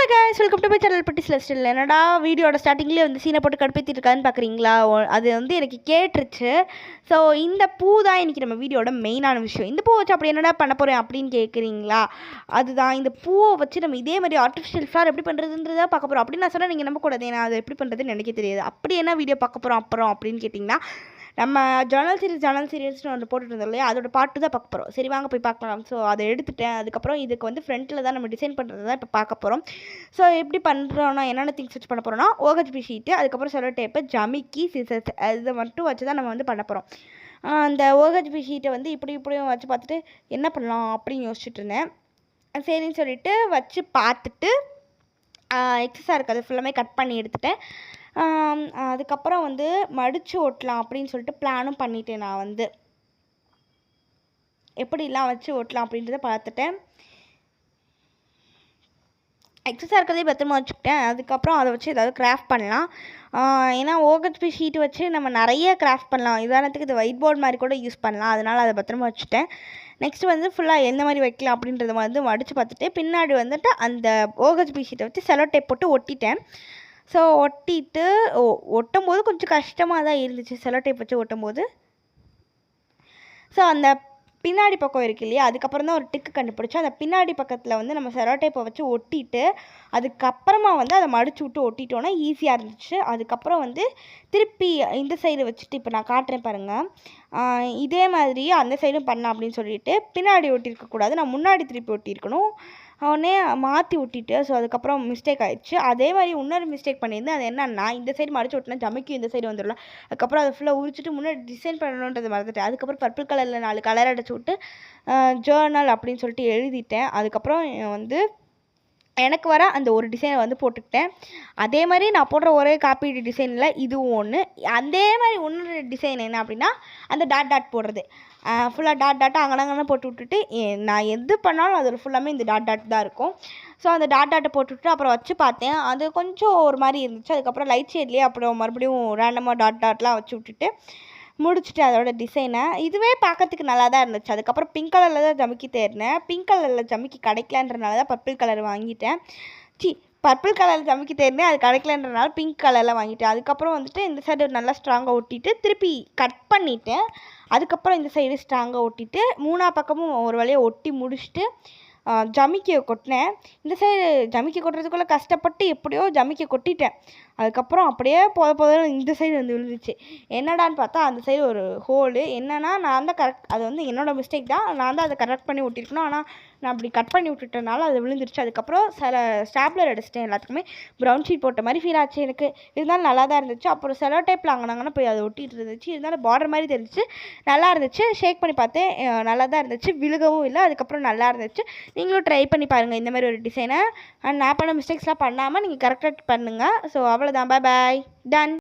guys, welcome to my channel Patti Celestial. என்னடா வீடியோட ஸ்டார்டிங்லேயே வந்து சீனை போட்டு கடுப்பேற்றிட்டு இருக்கான்னு பார்க்குறீங்களா? அது வந்து எனக்கு கேட்டுருச்சு. ஸோ இந்த பூ தான் இன்றைக்கி நம்ம வீடியோட மெயினான விஷயம். இந்த பூ வச்சு அப்படி என்னடா பண்ண போகிறேன் அப்படின்னு கேட்குறீங்களா? அதுதான் இந்த பூவை வச்சு நம்ம இதே மாதிரி ஆர்டிஃபிஷியல் ஃப்ளவர் எப்படி பண்ணுறதுன்றதை பார்க்க போகிறோம். அப்படின்னு நான் சொன்னால் நீங்கள் நம்பக்கூடாது, ஏன்னா அது எப்படி பண்ணுறதுன்னு எனக்கு தெரியாது. அப்படி என்ன வீடியோ பார்க்க போகிறோம் அப்புறம் அப்படின்னு கேட்டிங்கன்னா, நம்ம ஜன்னல் சீரியல்ஸ்னு ஒன்று போட்டுட்டு இருந்தோம் இல்லையா, அதோட பாட்டு தான் பார்க்க போகிறோம். சரி வாங்க போய் பார்க்கலாம். ஸோ அதை எடுத்துட்டேன். அதுக்கப்புறம் இதுக்கு வந்து ஃப்ரண்ட்டில் தான் நம்ம டிசைன் பண்ணுறது தான் இப்போ பார்க்க போகிறோம். ஸோ எப்படி பண்ணுறோன்னா, என்னென்ன திங்ஸ் வச்சு பண்ண போகிறோன்னா, OHP ஷீட்டு, அதுக்கப்புறம் செல்லோ டேப்பு, ஜமிக்கி, சிசர்ஸ், இதை மட்டும் வச்சு தான் நம்ம வந்து பண்ண போகிறோம். அந்த OHP ஷீட்டை வந்து இப்படியும் வச்சு பார்த்துட்டு என்ன பண்ணலாம் அப்படின்னு யோசிச்சுட்டு இருந்தேன். சரின்னு சொல்லிட்டு வச்சு பார்த்துட்டு எக்ஸஸாக இருக்குது அது ஃபுல்லாமே கட் பண்ணி எடுத்துட்டேன். அதுக்கப்புறம் வந்து மடித்து ஒட்டலாம் அப்படின்னு சொல்லிட்டு பிளானும் பண்ணிட்டேன். நான் வந்து எப்படிலாம் வச்சு ஒட்டலாம் அப்படின்றத பார்த்துட்டேன். எக்ஸஸாக இருக்கிறதே பத்திரமா வச்சுக்கிட்டேன். அதுக்கப்புறம் அதை வச்சு ஏதாவது கிராஃப்ட் பண்ணலாம். ஏன்னா OHP ஷீட்டு வச்சு நம்ம நிறைய கிராஃப்ட் பண்ணலாம். உதாரணத்துக்கு இது ஒயிட் போர்டு மாதிரி கூட யூஸ் பண்ணலாம். அதனால் அதை பத்திரமா வச்சுட்டேன். நெக்ஸ்ட்டு வந்து ஃபுல்லாக எந்த மாதிரி வைக்கலாம் அப்படின்றத வந்து மடித்து பார்த்துட்டு பின்னாடி வந்துட்டு அந்த OHP ஷீட்டை வச்சு செல்லோ டேப் போட்டு ஒட்டிட்டேன். ஸோ ஒட்டிட்டு ஒட்டும்போது கொஞ்சம் கஷ்டமாக தான் இருந்துச்சு செல்லோ டேப் வச்சு ஒட்டும்போது. ஸோ அந்த பின்னாடி பக்கம் இருக்கு இல்லையா, அதுக்கப்புறம் தான் ஒரு டிக்கு கண்டுபிடிச்சோம். அந்த பின்னாடி பக்கத்தில் வந்து நம்ம செல்லோ டேப்பை வச்சு ஒட்டிட்டு அதுக்கப்புறமா வந்து அதை மடிச்சு விட்டு ஒட்டிட்டோன்னா ஈஸியாக இருந்துச்சு. அதுக்கப்புறம் வந்து திருப்பி இந்த சைடு வச்சுட்டு இப்போ நான் காட்டுறேன் பாருங்கள். இதே மாதிரி அந்த சைடும் பண்ணலாம் அப்படின்னு சொல்லிட்டு பின்னாடி ஒட்டியிருக்கக்கூடாது, நான் முன்னாடி திருப்பி ஒட்டியிருக்கணும். உடனே மாற்றி ஒட்டிட்டு ஸோ அதுக்கப்புறம் மிஸ்டேக் ஆகிடுச்சு. அதே மாதிரி இன்னொரு மிஸ்டேக் பண்ணியிருந்தேன். அது என்னன்னா, இந்த சைடு மடிச்சு ஒட்டினா ஜமிக்கும் இந்த சைடு வந்துடலாம். அதுக்கப்புறம் அதை ஃபுல்லாக உரிச்சிட்டு முன்னாடி டிசைன் பண்ணணுன்றது மறந்துட்டேன். அதுக்கப்புறம் பர்பிள் கலரில் 4 கலர் அடிச்சு விட்டு ஜேர்னல் அப்படின்னு சொல்லிட்டு எழுதிட்டேன். அதுக்கப்புறம் வந்து எனக்கு வர அந்த ஒரு டிசைனை வந்து போட்டுக்கிட்டேன். அதே மாதிரி நான் போடுற ஒரே காப்பி டிசைனில் இதுவும் ஒன்று. அதே மாதிரி இன்னொரு டிசைன் என்ன அப்படின்னா, அந்த டாட் போடுறது. ஃபுல்லாக டாட்டாக அங்கனங்கன்னு போட்டு விட்டுட்டு நான் எது பண்ணாலும் அதில் ஃபுல்லாமே இந்த டாட் தான் இருக்கும். ஸோ அந்த டாட்டை போட்டு விட்டு அப்புறம் வச்சு பார்த்தேன். அது கொஞ்சம் ஒரு மாதிரி இருந்துச்சு. அதுக்கப்புறம் லைட் ஷேட்லேயே அப்புறம் மறுபடியும் ரேண்டமாக டாட்லாம் வச்சு விட்டுட்டு முடிச்சுட்டு அதோட டிசைனை இதுவே பார்க்கறதுக்கு நல்லா தான் இருந்துச்சு. அதுக்கப்புறம் பிங்க் கலரில் தான் ஜமிக்கி தேடினேன். பிங்க் கலரில் ஜமிக்கி கிடைக்கலன்றனால தான் பர்பிள் கலர் வாங்கிட்டேன். பர்பிள் கலர் ஜமிக்கி தேடினேன், அது கிடைக்கலன்றனால பிங்க் கலரில் வாங்கிட்டேன். அதுக்கப்புறம் வந்துட்டு இந்த சைடு நல்லா ஸ்ட்ராங்காக ஒட்டிட்டு திருப்பி கட் பண்ணிவிட்டேன். அதுக்கப்புறம் இந்த சைடு ஸ்ட்ராங்காக ஒட்டிட்டு 3 பக்கமும் ஒரு வழியாக ஒட்டி முடிச்சுட்டு ஜமிக்கியை கொட்டினேன். இந்த சைடு ஜமிக்கி கொட்டுறதுக்குள்ளே கஷ்டப்பட்டு எப்படியோ ஜமிக்கி கொட்டிட்டேன். அதுக்கப்புறம் அப்படியே போதும் இந்த சைடு வந்து விழுந்துச்சு. என்னடான்னு பார்த்தா அந்த சைடு ஒரு ஹோலு. என்னன்னா நான் தான் அது வந்து என்னோடய மிஸ்டேக் தான். நான் தான் அதை கரெக்ட் பண்ணி விட்டிருக்கணும். ஆனால் நான் அப்படி கட் பண்ணி விட்டுட்டனால அது விழுந்துருச்சு. அதுக்கப்புறம் ஸ்டாப்லர் அடிச்சிட்டேன். எல்லாத்துக்குமே ப்ரௌன் ஷீட் போட்ட மாதிரி ஃபீல் ஆச்சு எனக்கு. இருந்தாலும் நல்லா தான் இருந்துச்சு. அப்புறம் செல்லோ டேப்பில் அங்கனாங்கன்னா போய் அதை ஒட்டிகிட்டு இருந்துச்சு. இருந்தாலும் பார்டர் மாதிரி தெரிஞ்சிச்சு, நல்லா இருந்துச்சு. ஷேக் பண்ணி பார்த்தேன், நல்லா தான் இருந்துச்சு, விழுகவும் இல்லை. அதுக்கப்புறம் நல்லா இருந்துச்சு. நீங்களும் ட்ரை பண்ணி பாருங்கள் இந்த மாதிரி ஒரு டிசைனை. நான் பண்ண மிஸ்டேக்ஸ்லாம் பண்ணாமல் நீங்கள் கரெக்டாக பண்ணுங்கள். ஸோ அவ்வளோதான், பாய் டன்.